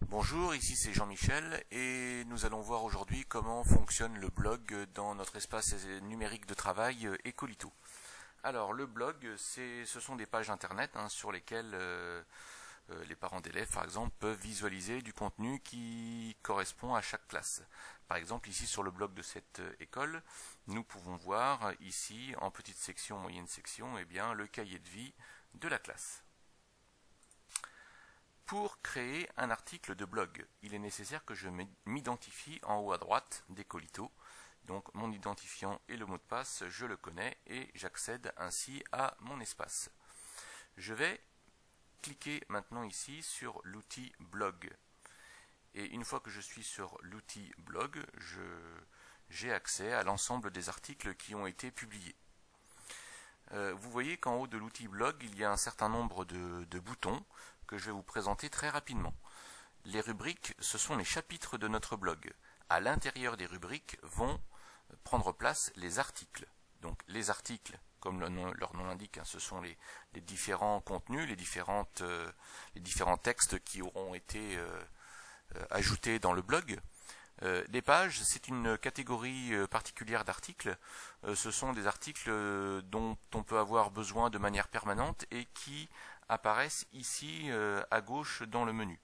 Bonjour, ici c'est Jean-Michel et nous allons voir aujourd'hui comment fonctionne le blog dans notre espace numérique de travail Ecolito. Alors le blog, ce sont des pages internet sur lesquelles les parents d'élèves par exemple peuvent visualiser du contenu qui correspond à chaque classe. Par exemple ici sur le blog de cette école, nous pouvons voir ici en petite section, moyenne section, le cahier de vie de la classe. Pour créer un article de blog, il est nécessaire que je m'identifie en haut à droite d'Ecolito. Donc mon identifiant et le mot de passe, je le connais et j'accède ainsi à mon espace. Je vais cliquer maintenant ici sur l'outil blog. Et une fois que je suis sur l'outil blog, j'ai accès à l'ensemble des articles qui ont été publiés. Vous voyez qu'en haut de l'outil blog, il y a un certain nombre de boutons que je vais vous présenter très rapidement. Les rubriques, ce sont les chapitres de notre blog. À l'intérieur des rubriques vont prendre place les articles. Donc les articles, comme leur nom l'indique, ce sont les différents contenus, les différents textes qui auront été ajoutés dans le blog. Les pages, c'est une catégorie particulière d'articles. Ce sont des articles dont on peut avoir besoin de manière permanente et qui apparaissent ici à gauche dans le menu.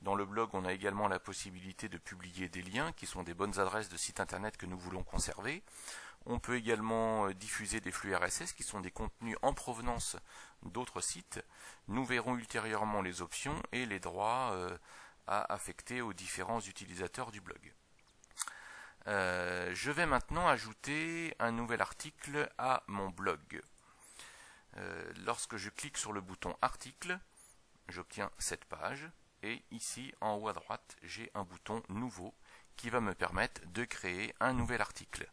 Dans le blog, on a également la possibilité de publier des liens qui sont des bonnes adresses de sites internet que nous voulons conserver. On peut également diffuser des flux RSS qui sont des contenus en provenance d'autres sites. Nous verrons ultérieurement les options et les droits à affecter aux différents utilisateurs du blog. Je vais maintenant ajouter un nouvel article à mon blog. Lorsque je clique sur le bouton article, j'obtiens cette page et ici en haut à droite j'ai un bouton nouveau qui va me permettre de créer un nouvel article.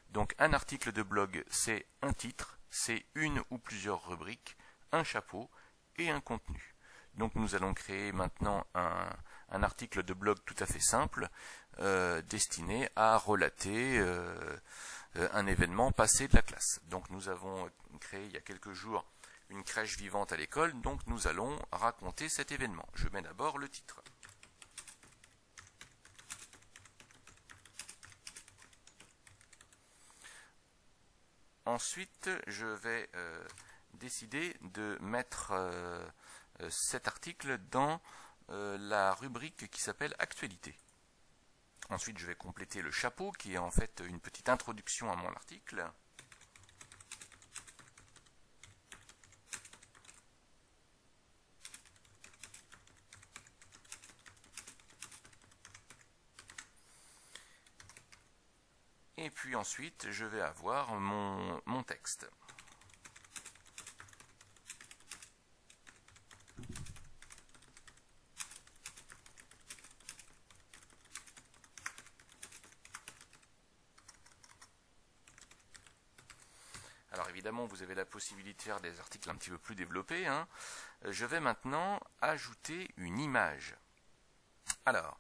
Donc un article de blog, c'est un titre, c'est une ou plusieurs rubriques, un chapeau et un contenu. Donc nous allons créer maintenant un article de blog tout à fait simple destiné à relater un événement passé de la classe. Donc nous avons créé il y a quelques jours une crèche vivante à l'école, donc nous allons raconter cet événement. Je mets d'abord le titre. Ensuite, je vais décider de mettre cet article dans la rubrique qui s'appelle Actualité. Ensuite, je vais compléter le chapeau qui est en fait une petite introduction à mon article. Et puis ensuite, je vais avoir mon texte. Alors évidemment, vous avez la possibilité de faire des articles un petit peu plus développés. Je vais maintenant ajouter une image. Alors,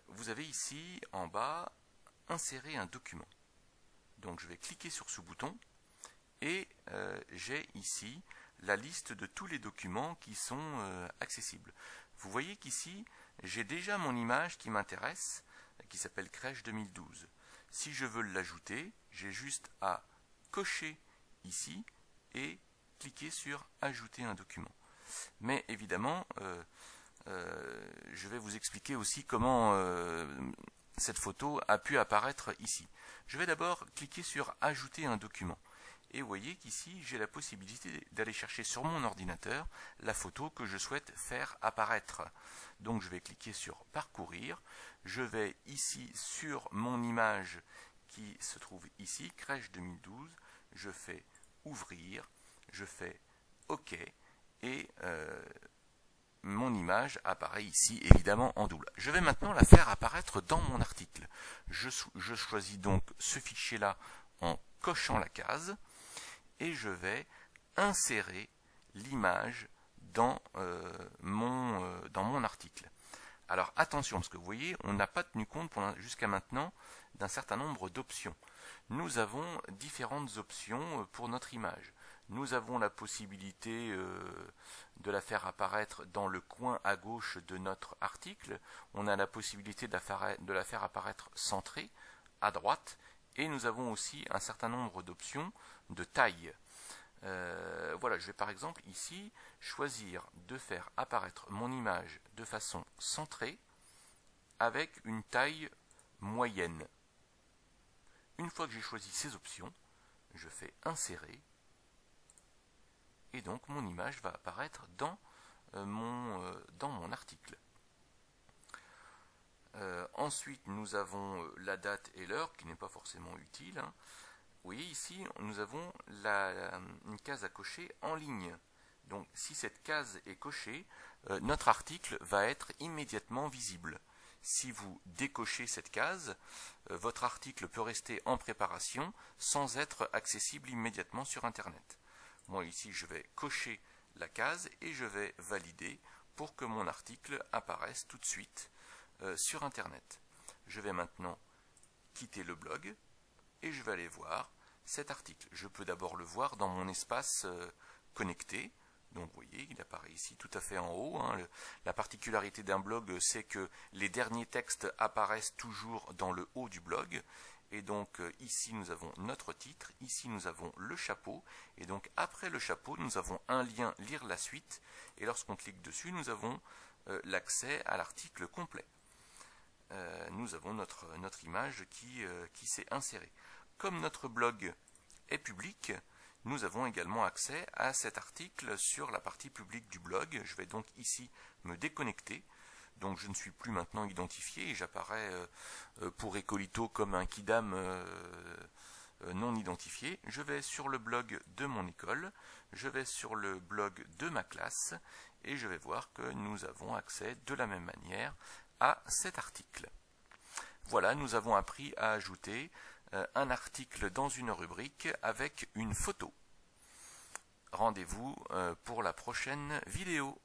vous avez ici en bas insérer un document. Donc je vais cliquer sur ce bouton et j'ai ici la liste de tous les documents qui sont accessibles. Vous voyez qu'ici, j'ai déjà mon image qui m'intéresse, qui s'appelle Crèche 2012. Si je veux l'ajouter, j'ai juste à cocher ici et cliquer sur ajouter un document. Mais évidemment, je vais vous expliquer aussi comment cette photo a pu apparaître ici. Je vais d'abord cliquer sur ajouter un document. Et vous voyez qu'ici, j'ai la possibilité d'aller chercher sur mon ordinateur la photo que je souhaite faire apparaître. Donc je vais cliquer sur parcourir. Je vais ici sur mon image qui se trouve ici, Crèche 2012. Je fais ouvrir, je fais OK et mon image apparaît ici évidemment en double. Je vais maintenant la faire apparaître dans mon article. Je choisis donc ce fichier-là en cochant la case et je vais insérer l'image dans mon article. Alors attention, parce que vous voyez, on n'a pas tenu compte jusqu'à maintenant d'un certain nombre d'options. Nous avons différentes options pour notre image. Nous avons la possibilité de la faire apparaître dans le coin à gauche de notre article. On a la possibilité de la faire apparaître centrée à droite. Et nous avons aussi un certain nombre d'options de taille. Voilà, je vais par exemple ici choisir de faire apparaître mon image de façon centrée avec une taille moyenne. Une fois que j'ai choisi ces options, je fais insérer et donc mon image va apparaître dans mon article. Ensuite, nous avons la date et l'heure qui n'est pas forcément utile. Vous voyez ici, nous avons une case à cocher en ligne. Donc si cette case est cochée, notre article va être immédiatement visible. Si vous décochez cette case, votre article peut rester en préparation sans être accessible immédiatement sur Internet. Moi ici, je vais cocher la case et je vais valider pour que mon article apparaisse tout de suite sur Internet. Je vais maintenant quitter le blog et je vais aller voir cet article. Je peux d'abord le voir dans mon espace connecté. Donc vous voyez, il apparaît ici tout à fait en haut. La particularité d'un blog, c'est que les derniers textes apparaissent toujours dans le haut du blog. Et donc ici nous avons notre titre, ici nous avons le chapeau. Et donc après le chapeau, nous avons un lien lire la suite. Et lorsqu'on clique dessus, nous avons l'accès à l'article complet. Nous avons notre image qui s'est insérée. Comme notre blog est public, nous avons également accès à cet article sur la partie publique du blog. Je vais donc ici me déconnecter. Donc je ne suis plus maintenant identifié et j'apparais pour Ecolito comme un kidam non identifié. Je vais sur le blog de mon école, je vais sur le blog de ma classe et je vais voir que nous avons accès de la même manière à cet article. Voilà, nous avons appris à ajouter un article dans une rubrique avec une photo. Rendez-vous pour la prochaine vidéo.